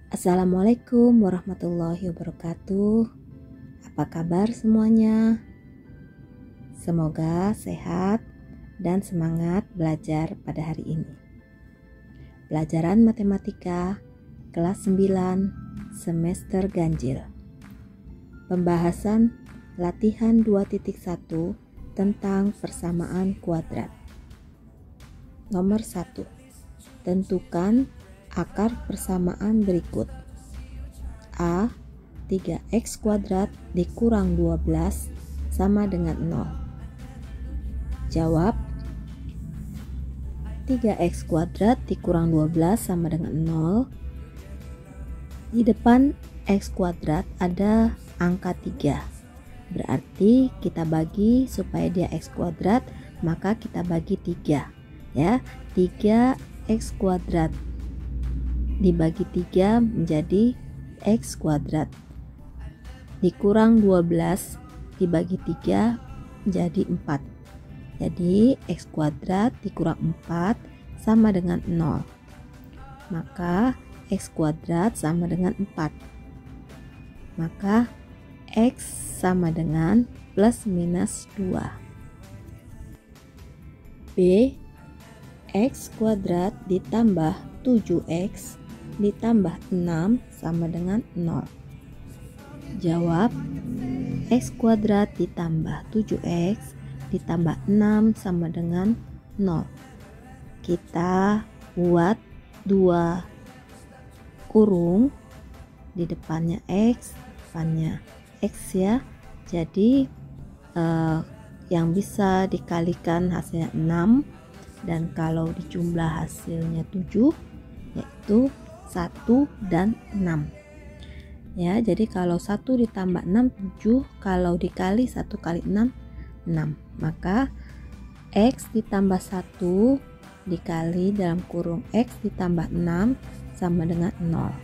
Assalamualaikum warahmatullahi wabarakatuh. Apa kabar semuanya? Semoga sehat dan semangat belajar pada hari ini. Pelajaran matematika kelas 9 semester ganjil. Pembahasan latihan 2.1 tentang persamaan kuadrat. Nomor 1. Tentukan akar persamaan berikut. A. 3x kuadrat dikurang 12 sama dengan 0. Jawab. 3x kuadrat dikurang 12 sama dengan 0. Di depan x kuadrat ada angka 3. Berarti kita bagi supaya dia x kuadrat, maka kita bagi 3. Ya, 3x kuadrat dibagi 3 menjadi x kuadrat dikurang 12 dibagi 3 menjadi 4. Jadi x kuadrat dikurang 4 sama dengan 0. Maka x kuadrat sama dengan 4. Maka x sama dengan plus minus 2. B. X kuadrat ditambah 7x ditambah 6 sama dengan 0. Jawab. X kuadrat ditambah 7x ditambah 6 sama dengan 0. Kita buat 2 kurung, di depannya x, depannya x ya. Jadi yang bisa dikalikan hasilnya 6, dan kalau dijumlah hasilnya 7, yaitu 1 dan 6. Ya, jadi kalau 1 ditambah 6 7, kalau dikali 1 kali 6 6. Maka x ditambah 1 dikali dalam kurung x ditambah 6 sama dengan 0.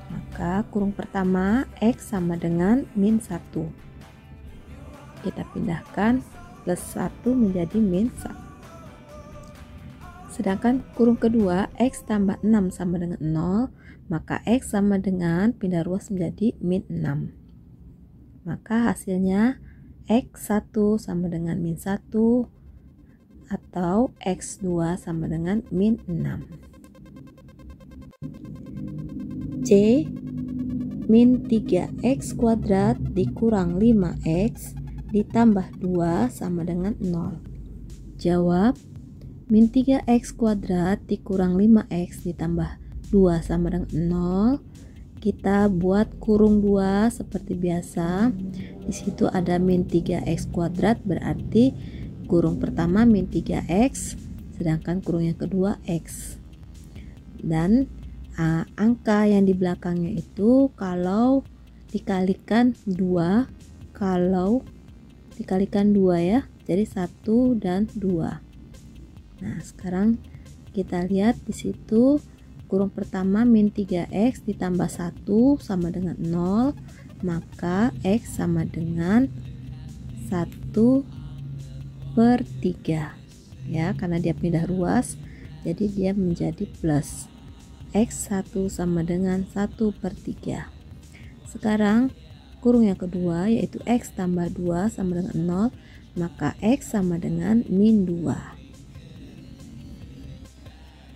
Maka kurung pertama x sama dengan min 1. Kita pindahkan plus 1 menjadi min 1. Sedangkan kurung kedua x tambah 6 sama dengan 0, maka x sama dengan pindah ruas menjadi min 6. Maka hasilnya x1 sama dengan min 1 atau x2 sama dengan min 6. C. Min 3x kuadrat dikurang 5x ditambah 2 sama dengan 0. Jawab. Min 3x kuadrat dikurang 5x ditambah 2 sama dengan 0. Kita buat kurung 2 seperti biasa. Di situ ada min 3x kuadrat, berarti kurung pertama min 3x, sedangkan kurung yang kedua x. Dan angka yang di belakangnya itu kalau dikalikan 2, ya. Jadi 1 dan 2. Nah, sekarang kita lihat di situ kurung pertama min 3x ditambah 1 sama dengan 0, maka x sama dengan 1/3 ya, karena dia pindah ruas jadi dia menjadi plus. X1 sama dengan 1/3. Sekarang kurung yang kedua yaitu x tambah 2 sama dengan 0, maka x sama dengan min 2.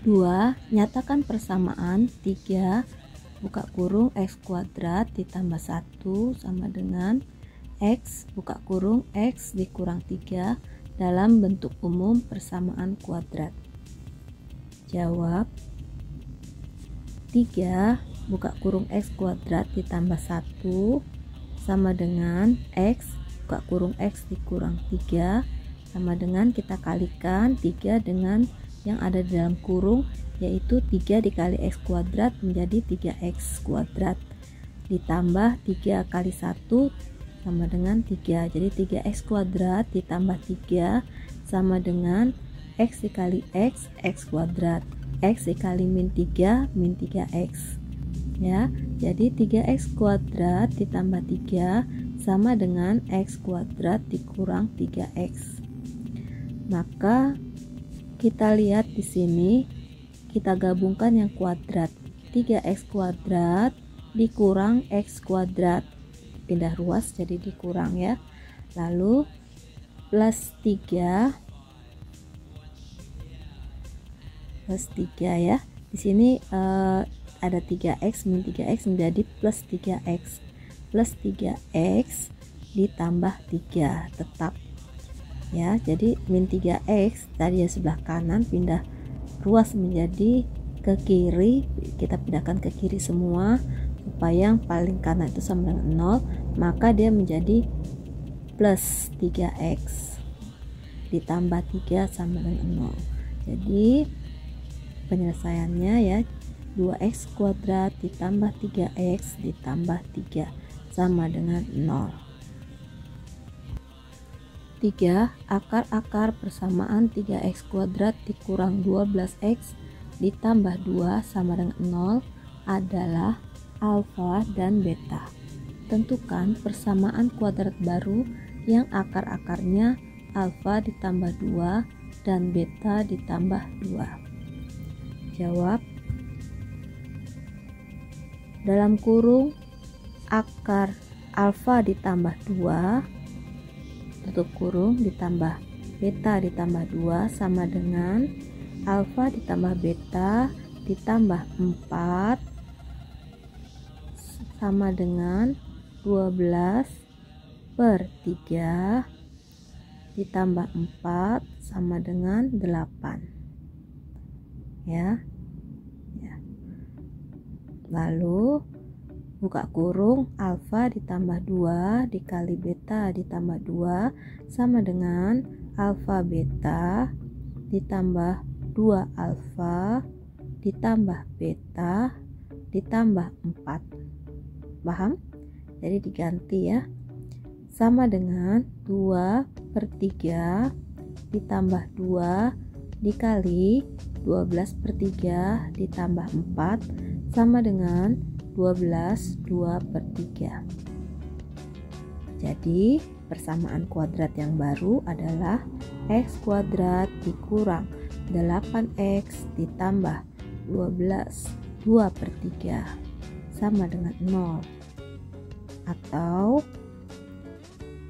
2. Nyatakan persamaan 3 buka kurung x kuadrat ditambah 1 sama dengan x buka kurung x dikurang 3 dalam bentuk umum persamaan kuadrat. Jawab. 3 buka kurung x kuadrat ditambah 1 sama dengan x buka kurung x dikurang 3 sama dengan kita kalikan 3 dengan yang ada di dalam kurung, yaitu 3 dikali x kuadrat menjadi 3x kuadrat ditambah 3 kali 1 sama dengan 3. Jadi 3x kuadrat ditambah 3 sama dengan x dikali x kuadrat. X dikali min 3 min 3x. Ya, jadi 3x kuadrat ditambah 3 sama dengan x kuadrat dikurang 3x. Maka kita lihat di sini, kita gabungkan yang kuadrat. 3x kuadrat dikurang x kuadrat, pindah ruas jadi dikurang ya. Lalu plus 3 ya. Di sini ada 3x min 3x menjadi plus 3x. Plus 3x ditambah 3 tetap ya. Jadi min 3x tadi ya sebelah kanan pindah ruas menjadi ke kiri, kita pindahkan ke kiri semua supaya yang paling kanan itu sama dengan 0, maka dia menjadi plus 3x ditambah 3 sama dengan 0. Jadi penyelesaiannya ya 2x kuadrat ditambah 3x ditambah 3 sama dengan 0. 3. Akar-akar persamaan 3x kuadrat dikurang 12x ditambah 2 sama dengan 0 adalah alfa dan beta. Tentukan persamaan kuadrat baru yang akar-akarnya alfa ditambah 2 dan beta ditambah 2. Jawab. Dalam kurung akar alfa ditambah 2 tutup kurung ditambah beta ditambah 2 sama dengan alfa ditambah beta ditambah 4 sama dengan 12/3 ditambah 4 sama dengan 8 ya. Lalu buka kurung alfa ditambah 2 dikali beta ditambah 2 sama dengan alfa beta ditambah 2 alfa ditambah beta ditambah 4. Paham? Jadi diganti ya. Sama dengan 2/3 ditambah 2 dikali 12/3 ditambah 4 sama dengan 12 2/3. Jadi persamaan kuadrat yang baru adalah x kuadrat dikurang 8x ditambah 12 2/3 sama dengan 0, atau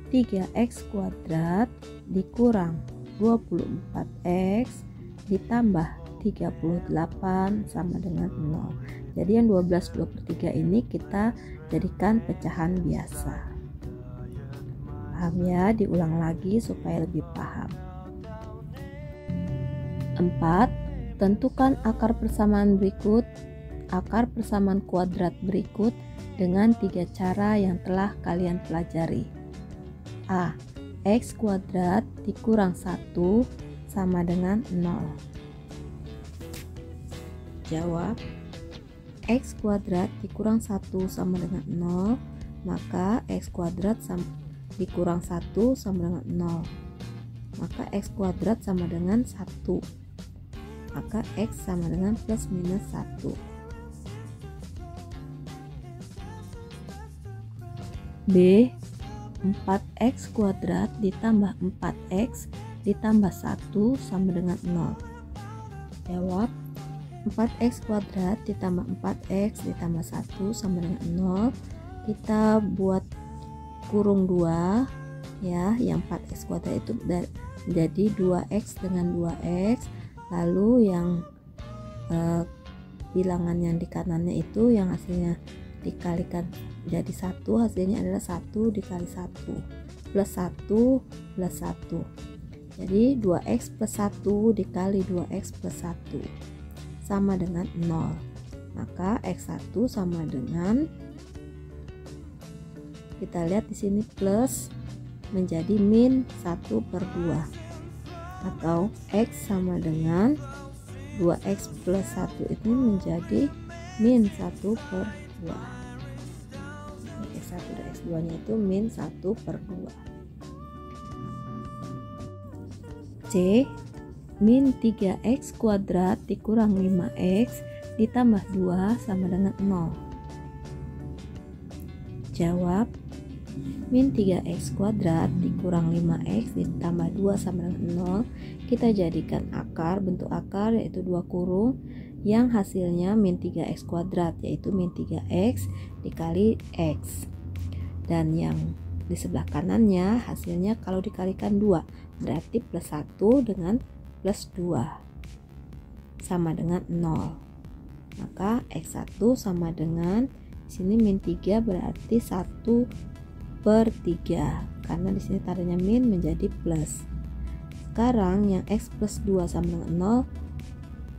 3x kuadrat dikurang 24x ditambah 38 sama dengan 0. Jadi yang 12 2/3 ini kita jadikan pecahan biasa. Paham ya? Diulang lagi supaya lebih paham. 4. Tentukan akar persamaan kuadrat berikut dengan 3 cara yang telah kalian pelajari. A. X kuadrat dikurang 1 sama dengan 0. Jawab. X kuadrat dikurang 1 sama dengan 0, maka X kuadrat dikurang 1 sama dengan 0, maka X kuadrat sama dengan 1, maka X sama dengan plus minus 1. B. 4x kuadrat ditambah 4x ditambah 1 sama dengan 0. Jawab. 4x kuadrat ditambah 4x ditambah 1 sama dengan 0. Kita buat kurung 2 ya, yang 4x kuadrat itu menjadi 2x dengan 2x, lalu yang bilangan yang di kanannya itu yang hasilnya dikalikan jadi 1, hasilnya adalah 1 dikali 1 plus 1 plus 1. Jadi 2x plus 1 dikali 2x plus 1 sama dengan 0, maka x1 sama dengan, kita lihat di sini plus menjadi min 1/2, atau x sama dengan 2x plus 1 ini menjadi min 1/2. X1 dan x2 nya itu min 1/2. C. Min 3x kuadrat dikurang 5x ditambah 2 sama dengan 0. Jawab. Min 3x kuadrat dikurang 5x ditambah 2 sama dengan 0 kita jadikan akar, bentuk akar yaitu 2 kurung. yang hasilnya min 3x kuadrat, yaitu min 3x dikali x. Dan yang di sebelah kanannya hasilnya kalau dikalikan 2 berarti plus 1 dengan plus 2 sama dengan 0. Maka x1 sama dengan sini min 3 berarti 1/3 karena di sini tandanya min menjadi plus. Sekarang yang x plus 2 sama dengan 0,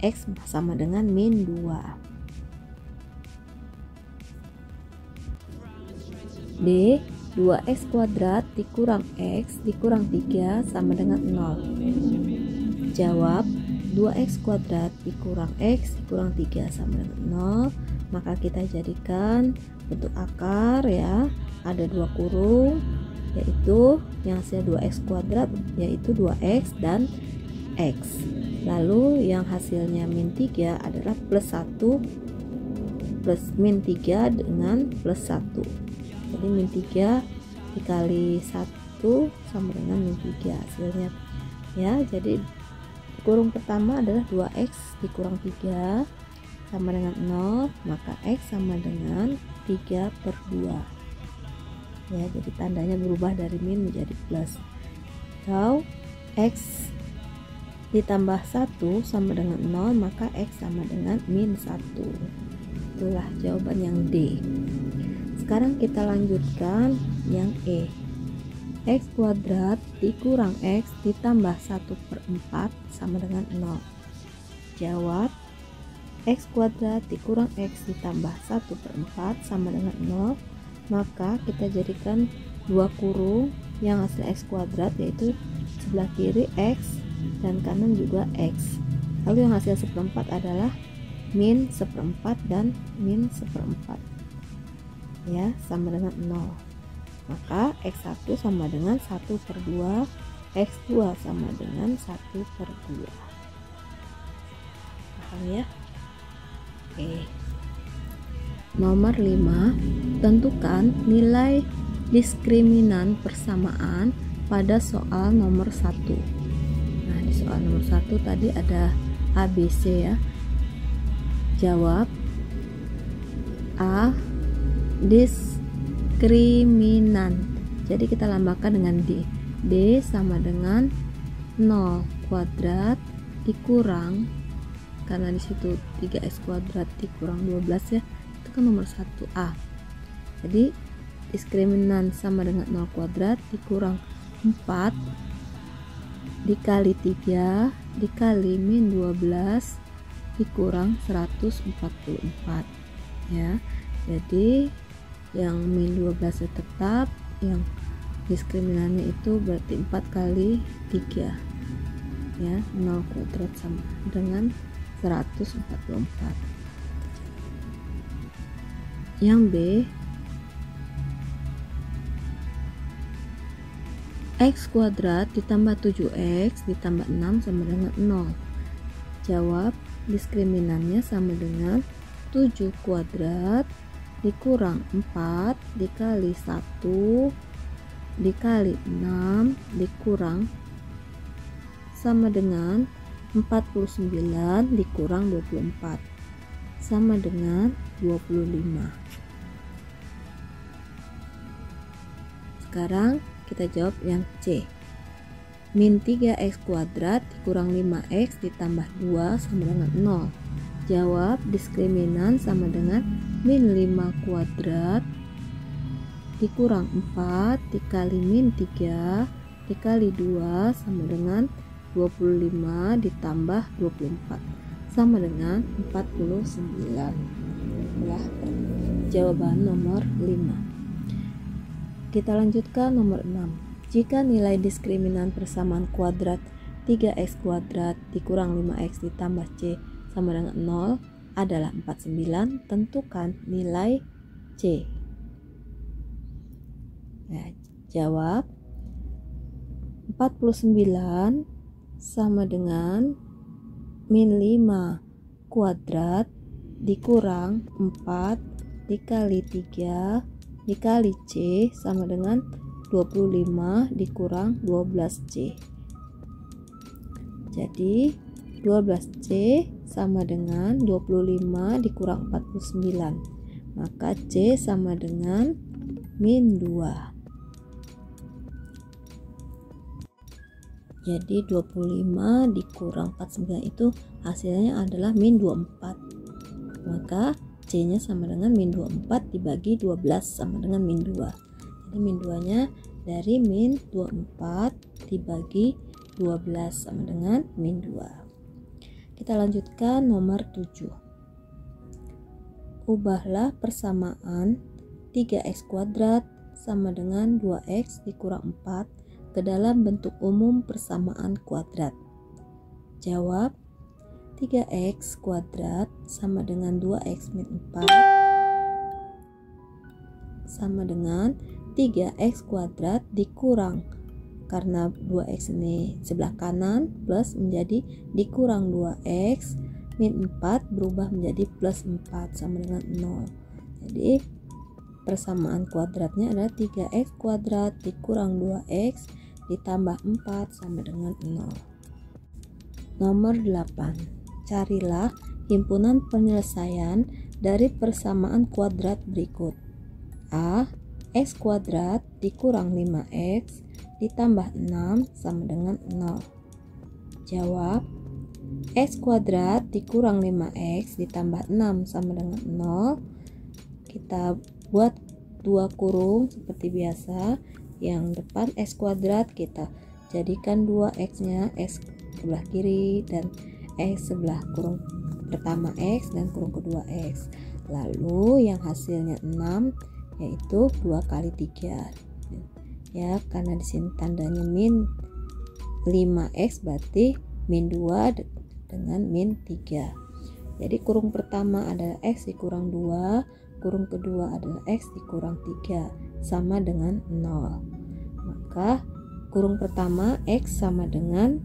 x sama dengan min 2. D, 2x kuadrat dikurang x dikurang 3 sama dengan 0. Jawab, 2x kuadrat dikurang x dikurang 3 sama dengan 0. Maka kita jadikan bentuk akar ya, ada 2 kurung, yaitu yang hasil 2x kuadrat yaitu 2x dan x. Lalu yang hasilnya min 3 adalah plus 1 plus min 3 dengan plus 1. Jadi min 3 dikali 1 sama dengan min 3 hasilnya ya. Jadi kurung pertama adalah 2x dikurang 3 sama dengan 0, maka x sama dengan 3/2 ya. Jadi tandanya berubah dari min menjadi plus. Atau x ditambah 1 sama dengan 0, maka x sama dengan min 1. Itulah jawaban yang D. Sekarang kita lanjutkan yang E. X kuadrat dikurang x ditambah 1/4 sama dengan 0. Jawab, x kuadrat dikurang x ditambah 1/4 sama dengan 0. Maka kita jadikan 2 kurung yang hasil x kuadrat, yaitu sebelah kiri x dan kanan juga x. Lalu yang hasil 1/4 adalah min 1/4 dan min 1/4 ya, sama dengan 0. Maka x1 sama dengan 1/2, x2 sama dengan 1/2. Paham ya? Oke. Nomor 5, tentukan nilai diskriminan persamaan pada soal nomor 1. Nah, di soal nomor 1 tadi ada ABC ya. Jawab, A, diskriminan. Jadi kita lambangkan dengan D. D sama dengan 0 kuadrat dikurang, karena di situ 3x kuadrat dikurang 12 ya. Itu kan nomor 1A. Jadi diskriminan sama dengan 0 kuadrat dikurang 4 dikali 3 dikali min 12 dikurang 144 ya. Jadi yang min 12 tetap, yang diskriminannya itu berarti 4 kali 3 ya, 0 kuadrat sama dengan 144. Yang B, x kuadrat ditambah 7x ditambah 6 sama dengan 0. Jawab, diskriminannya sama dengan 7 kuadrat dikurang 4 dikali 1 dikali 6 dikurang sama dengan 49 dikurang 24 sama dengan 25. Sekarang kita jawab yang C. Min 3x kuadrat dikurang 5x ditambah 2 sama dengan 0. Jawab, diskriminan sama dengan min 5 kuadrat dikurang 4 dikali min 3 dikali 2 sama dengan 25 ditambah 24 sama dengan 49. Itulah jawaban nomor 5. Kita lanjutkan nomor 6. Jika nilai diskriminan persamaan kuadrat 3x kuadrat dikurang 5x ditambah c sama dengan 0 adalah 49, tentukan nilai c. Nah, jawab 49 sama dengan min 5 kuadrat dikurang 4 dikali 3 dikali C sama dengan 25 dikurang 12C. Jadi 12C sama dengan 25 dikurang 49. Maka C sama dengan min 2. Jadi 25 dikurang 49 itu hasilnya adalah min 24. Maka C nya sama dengan min 24 dibagi 12 sama dengan min 2. Jadi min 2 nya dari min 24 dibagi 12 sama dengan min 2. Kita lanjutkan nomor 7. Ubahlah persamaan 3x kuadrat sama dengan 2x dikurang 4 ke dalam bentuk umum persamaan kuadrat. Jawab, 3x kuadrat sama dengan 2x min 4 sama dengan 3x kuadrat dikurang, karena 2x ini sebelah kanan, plus menjadi dikurang 2x min 4 berubah menjadi plus 4 sama dengan 0. Jadi persamaan kuadratnya adalah 3x kuadrat dikurang 2x ditambah 4 sama dengan 0. Nomor 8. Carilah himpunan penyelesaian dari persamaan kuadrat berikut. A. X kuadrat dikurang 5x ditambah 6 sama dengan 0. Jawab, x kuadrat dikurang 5x ditambah 6 sama dengan 0. Kita buat dua kurung seperti biasa. Yang depan x kuadrat kita jadikan 2x nya x sebelah kiri dan x sebelah kurung pertama x dan kurung kedua x. Lalu yang hasilnya 6 yaitu 2 kali 3. Ya, karena di sini tandanya min 5x berarti min 2 dengan min 3. Jadi kurung pertama adalah x dikurang 2, kurung kedua adalah x dikurang 3 sama dengan 0. Maka kurung pertama x sama dengan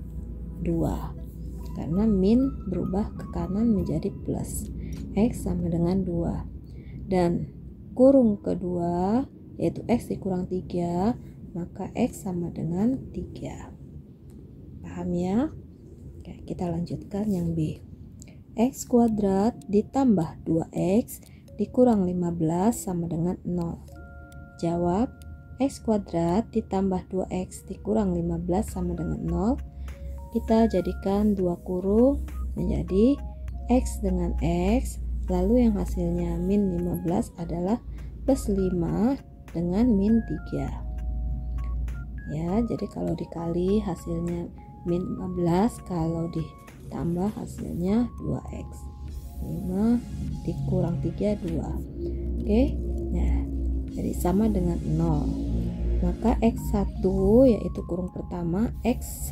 2. Karena min berubah ke kanan menjadi plus. X sama dengan 2. Dan kurung kedua yaitu x dikurang 3, maka x sama dengan 3. Paham ya? Oke, kita lanjutkan yang B. X kuadrat ditambah 2x dikurang 15 sama dengan 0. Jawab, x kuadrat ditambah 2x dikurang 15 sama dengan 0. Kita jadikan dua kurung menjadi x dengan x, lalu yang hasilnya min 15 adalah plus 5 dengan min 3. Ya, jadi kalau dikali hasilnya min 15, kalau ditambah hasilnya 2x. 5 dikurang 3 2. Oke. Nah, jadi sama dengan 0. Maka x1 yaitu kurung pertama x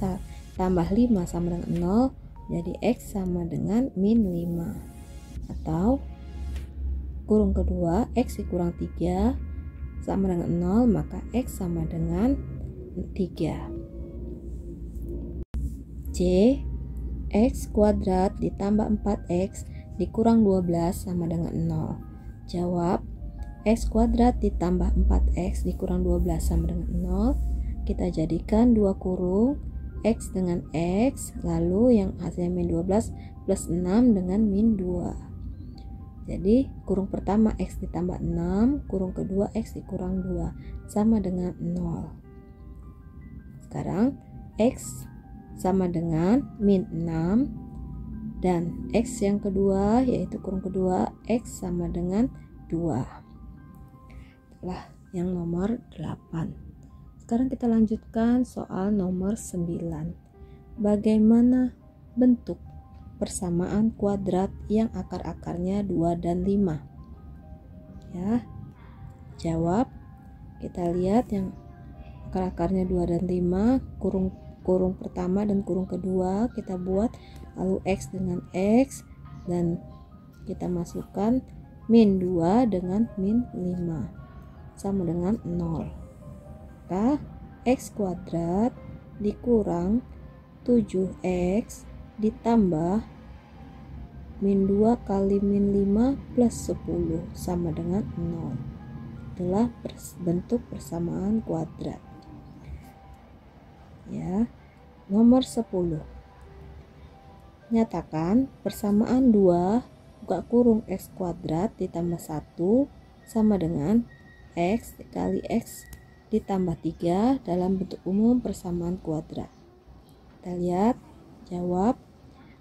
tambah 5 sama dengan 0, jadi x sama dengan min 5. Atau kurung kedua x dikurang 3 sama dengan 0, maka x sama dengan 3. C. X kuadrat ditambah 4x dikurang 12 sama dengan 0. Jawab, x kuadrat ditambah 4x dikurang 12 sama dengan 0. Kita jadikan dua kurung x dengan x, lalu yang hasilnya min 12 plus 6 dengan min 2. Jadi kurung pertama x ditambah 6, kurung kedua x dikurang 2 sama dengan 0. Sekarang x sama dengan min 6 dan x yang kedua yaitu kurung kedua x sama dengan 2. Itulah yang nomor 8. Sekarang kita lanjutkan soal nomor 9. Bagaimana bentuk persamaan kuadrat yang akar-akarnya 2 dan 5? Ya. Jawab. Kita lihat yang akar-akarnya 2 dan 5, kurung pertama dan kurung kedua kita buat, lalu x dengan x, dan kita masukkan min 2 dengan min 5 sama dengan 0. Maka x kuadrat dikurang 7x ditambah min 2 kali min 5 plus 10 sama dengan 0. Itulah bentuk persamaan kuadrat. Ya, nomor 10. Nyatakan persamaan 2 buka kurung X kuadrat ditambah 1 sama dengan X dikali X ditambah 3 dalam bentuk umum persamaan kuadrat. Kita lihat, jawab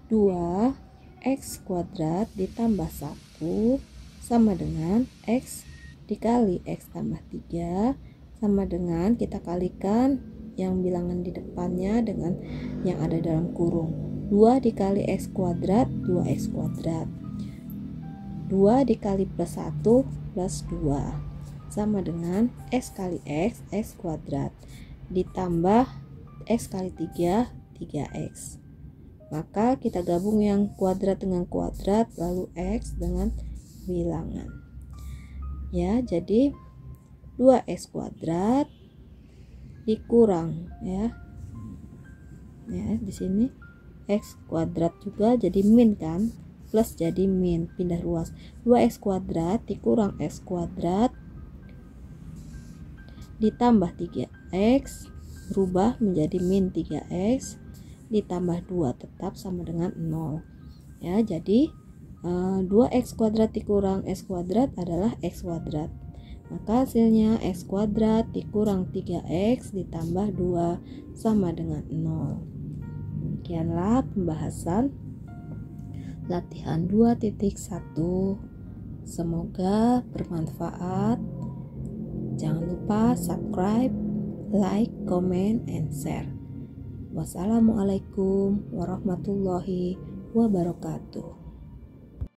2x kuadrat ditambah 1 sama dengan X dikali X tambah 3 sama dengan kita kalikan yang bilangan di depannya dengan yang ada dalam kurung. 2 dikali X kuadrat 2x kuadrat, 2 dikali plus 1 plus 2 sama dengan X kali X X kuadrat ditambah X kali 3 3x. Maka kita gabung yang kuadrat dengan kuadrat, lalu X dengan bilangan. Ya, jadi 2x kuadrat dikurang ya di sini x kuadrat juga jadi min kan, plus jadi min, pindah ruas. 2x kuadrat dikurang x kuadrat ditambah 3x berubah menjadi min 3x ditambah 2 tetap sama dengan 0 ya. Jadi 2x kuadrat dikurang x kuadrat adalah x kuadrat. Maka hasilnya x kuadrat dikurang 3x ditambah 2 sama dengan 0. Demikianlah pembahasan latihan 2.1. Semoga bermanfaat. Jangan lupa subscribe, like, comment, and share. Wassalamualaikum warahmatullahi wabarakatuh.